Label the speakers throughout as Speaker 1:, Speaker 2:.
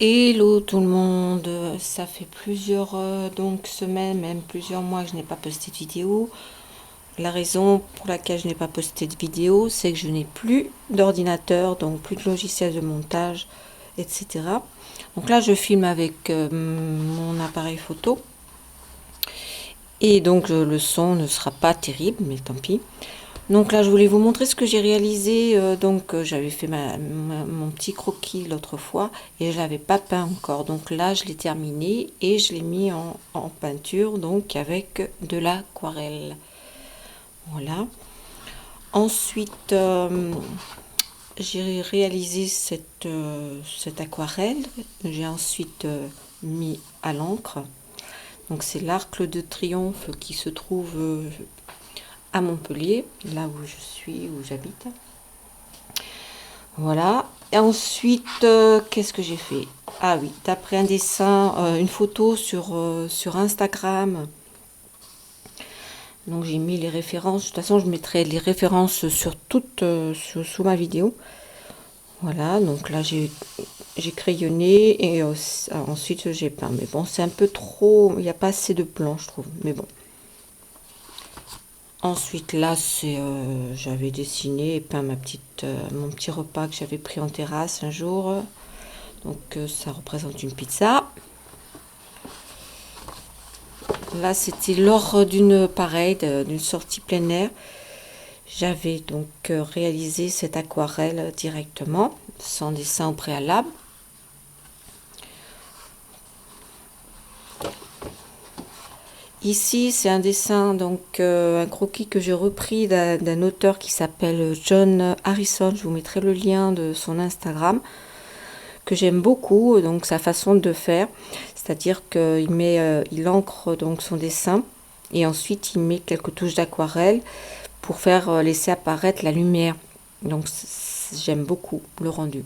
Speaker 1: Hello tout le monde, ça fait plusieurs donc semaines, même plusieurs mois que je n'ai pas posté de vidéo. La raison pour laquelle je n'ai pas posté de vidéo, c'est que je n'ai plus d'ordinateur, donc plus de logiciel de montage, etc. Donc là, je filme avec mon appareil photo et donc le son ne sera pas terrible, mais tant pis. Donc là, je voulais vous montrer ce que j'ai réalisé. J'avais fait mon petit croquis l'autre fois et je l'avais pas peint encore. Donc là, je l'ai terminé et je l'ai mis en peinture, donc avec de l'aquarelle. Voilà. Ensuite, j'ai réalisé cette aquarelle. J'ai ensuite mis à l'encre. Donc c'est l'Arc de Triomphe qui se trouve à Montpellier, là où je suis, où j'habite. Voilà. Et ensuite, qu'est-ce que j'ai fait? Ah oui, d'après un dessin, une photo sur Instagram. Donc j'ai mis les références. De toute façon, je mettrai les références sur sous ma vidéo. Voilà, donc là j'ai crayonné et ensuite j'ai peint. Mais bon, c'est un peu trop, il n'y a pas assez de blanc, je trouve. Mais bon. Ensuite là, j'avais dessiné et peint mon petit repas que j'avais pris en terrasse un jour. Donc ça représente une pizza. Là, c'était lors d'une sortie plein air. J'avais donc réalisé cette aquarelle directement, sans dessin au préalable. Ici, c'est un dessin, donc un croquis que j'ai repris d'un auteur qui s'appelle John Harrison. Je vous mettrai le lien de son Instagram, que j'aime beaucoup, donc sa façon de faire. C'est-à-dire il encre donc son dessin et ensuite il met quelques touches d'aquarelle pour faire laisser apparaître la lumière. Donc j'aime beaucoup le rendu.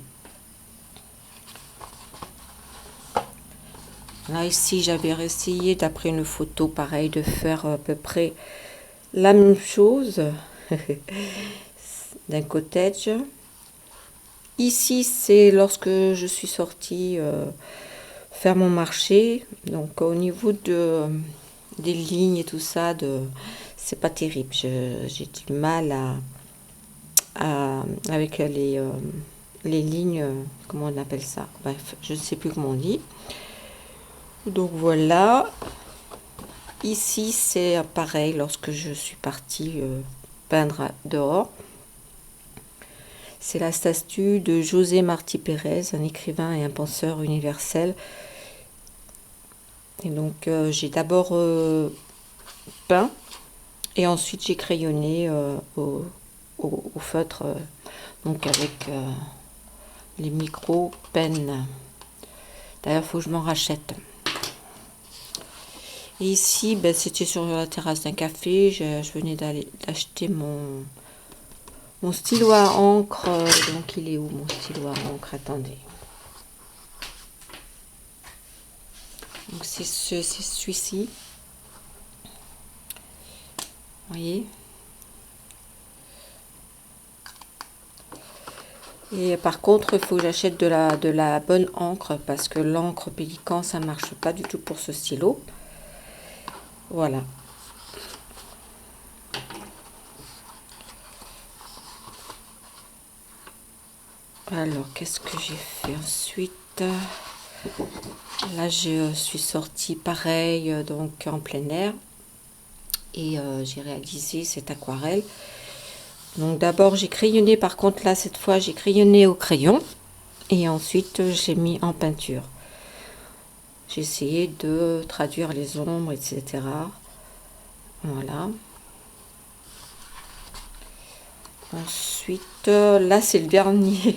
Speaker 1: Là ici j'avais essayé d'après une photo pareil de faire à peu près la même chose d'un cottage. Ici c'est lorsque je suis sortie faire mon marché. Donc au niveau des lignes et tout ça, c'est pas terrible. J'ai du mal avec les lignes, comment on appelle ça? Bref, je ne sais plus comment on dit. Donc voilà. Ici, c'est pareil lorsque je suis partie peindre dehors. C'est la statue de José Martí Pérez, un écrivain et un penseur universel. Et donc j'ai d'abord peint et ensuite j'ai crayonné au feutre, donc avec les micro pennes. D'ailleurs, il faut que je m'en rachète. Et ici, ben, c'était sur la terrasse d'un café. Je venais d'acheter mon stylo à encre. Donc, il est où mon stylo à encre? Attendez. Donc, c'est celui-ci. Vous voyez? Et par contre, il faut que j'achète de la bonne encre parce que l'encre Pélican, ça ne marche pas du tout pour ce stylo. Voilà. Alors, qu'est-ce que j'ai fait ensuite? Là, je suis sortie pareil, donc en plein air. Et j'ai réalisé cette aquarelle. Donc d'abord, j'ai crayonné. Par contre, là, cette fois, j'ai crayonné au crayon. Et ensuite, j'ai mis en peinture. J'ai essayé de traduire les ombres, etc. Voilà. Ensuite, là, c'est le dernier,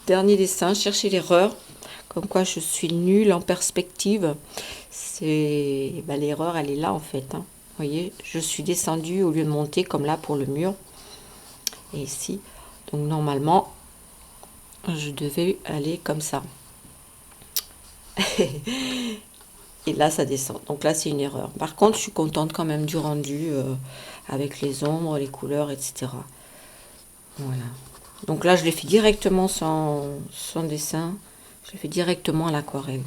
Speaker 1: dernier dessin. Chercher l'erreur. Comme quoi, je suis nulle en perspective. L'erreur, elle est là, en fait. Hein. Vous voyez, je suis descendue au lieu de monter, comme là, pour le mur. Et ici. Donc, normalement, je devais aller comme ça. Et là, ça descend. Donc là, c'est une erreur. Par contre, je suis contente quand même du rendu avec les ombres, les couleurs, etc. Voilà. Donc là, je l'ai fait directement sans dessin. Je le fais directement à l'aquarelle.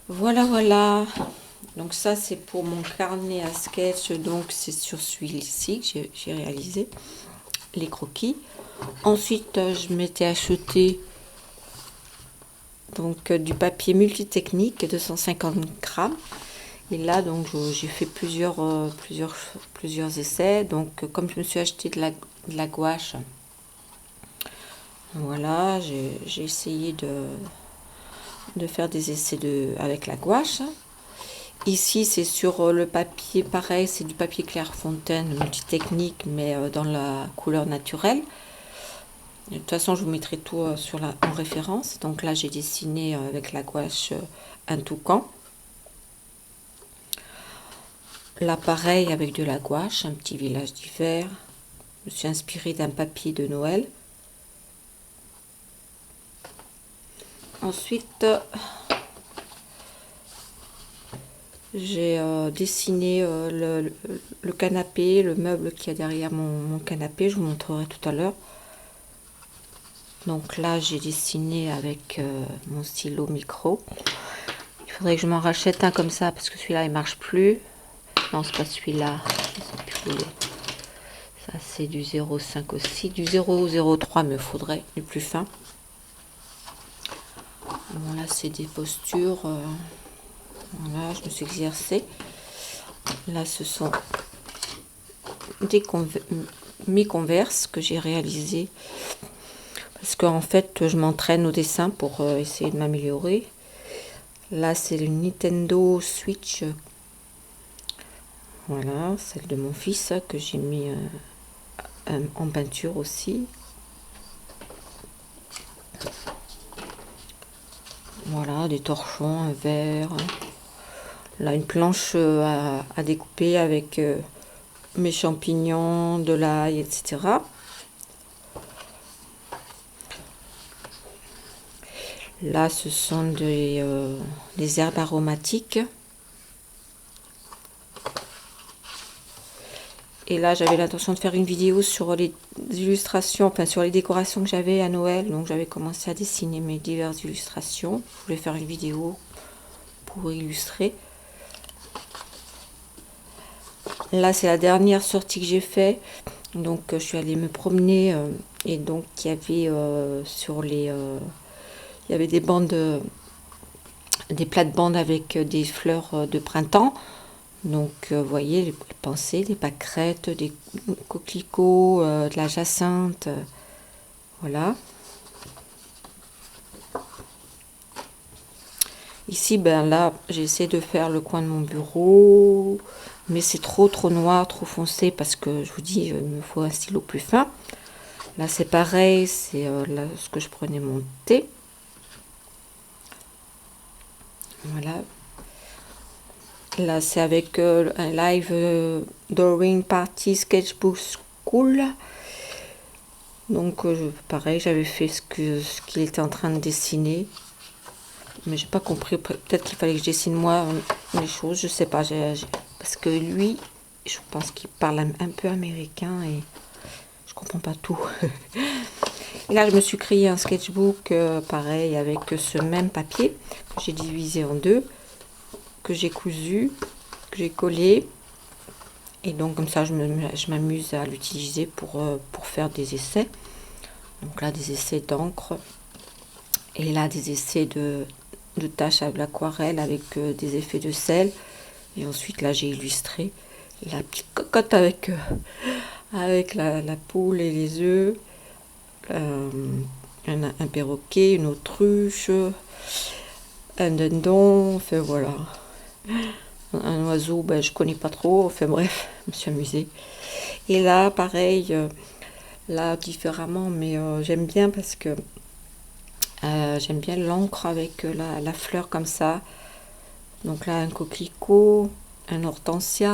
Speaker 1: Voilà, voilà. Donc ça, c'est pour mon carnet à sketch. Donc c'est sur celui-ci que j'ai réalisé les croquis. Ensuite, je m'étais acheté donc du papier multitechnique de 150 grammes. Et là, donc j'ai fait plusieurs essais. Donc comme je me suis acheté de la gouache, voilà, j'ai essayé de faire des essais avec la gouache. Ici, c'est sur le papier, pareil, c'est du papier Clairefontaine multitechnique, mais dans la couleur naturelle. De toute façon, je vous mettrai tout en référence. Donc là, j'ai dessiné avec la gouache un toucan. Là, pareil, avec de la gouache, un petit village d'hiver. Je me suis inspirée d'un papier de Noël. Ensuite, j'ai dessiné le canapé, le meuble qu'il y a derrière mon canapé. Je vous montrerai tout à l'heure. Donc là, j'ai dessiné avec mon stylo micro. Il faudrait que je m'en rachète un comme ça parce que celui-là, il marche plus. Non, c'est pas celui-là. Ça, c'est du 0,5 aussi. Du 0,03, mais il faudrait du plus fin. Bon, là, c'est des postures. Voilà, je me suis exercée. Là, ce sont mes converses que j'ai réalisées. Parce qu'en fait, je m'entraîne au dessin pour essayer de m'améliorer. Là, c'est le Nintendo Switch. Voilà, celle de mon fils que j'ai mis en peinture aussi. Voilà, des torchons, un verre. Là, une planche à découper avec mes champignons, de l'ail, etc. Là, ce sont des herbes aromatiques. Et là, j'avais l'intention de faire une vidéo sur les illustrations, enfin sur les décorations que j'avais à Noël. Donc, j'avais commencé à dessiner mes diverses illustrations. Je voulais faire une vidéo pour illustrer. Là, c'est la dernière sortie que j'ai fait. Donc, je suis allée me promener et donc il y avait il y avait des bandes, des plates-bandes avec des fleurs de printemps. Donc, vous voyez, les pensées, des pâquerettes, des coquelicots, de la jacinthe. Voilà. Ici, ben là, j'ai essayé de faire le coin de mon bureau, mais c'est trop noir, trop foncé, parce que je vous dis, il me faut un stylo plus fin. Là, c'est pareil, c'est là ce que je prenais mon thé. Voilà. Là, c'est avec un live Drawing Party Sketchbook School. Donc, pareil, j'avais fait ce qu'il était en train de dessiner. Mais j'ai pas compris. Peut-être qu'il fallait que je dessine moi les choses. Je sais pas. Parce que lui, je pense qu'il parle un peu américain et je comprends pas tout. Et là, je me suis créé un sketchbook pareil avec ce même papier que j'ai divisé en deux, que j'ai cousu, que j'ai collé. Et donc comme ça, je m'amuse à l'utiliser pour faire des essais. Donc là, des essais d'encre. Et là, des essais de tâches à l'aquarelle avec des effets de sel. Et ensuite, là, j'ai illustré la petite cocotte avec la poule et les œufs. Un perroquet, une autruche, un dindon, enfin voilà. Un oiseau, ben, je connais pas trop, enfin bref, je me suis amusée. Et là, pareil, là différemment, mais j'aime bien parce que j'aime bien l'encre avec la fleur comme ça. Donc là, un coquelicot, un hortensia,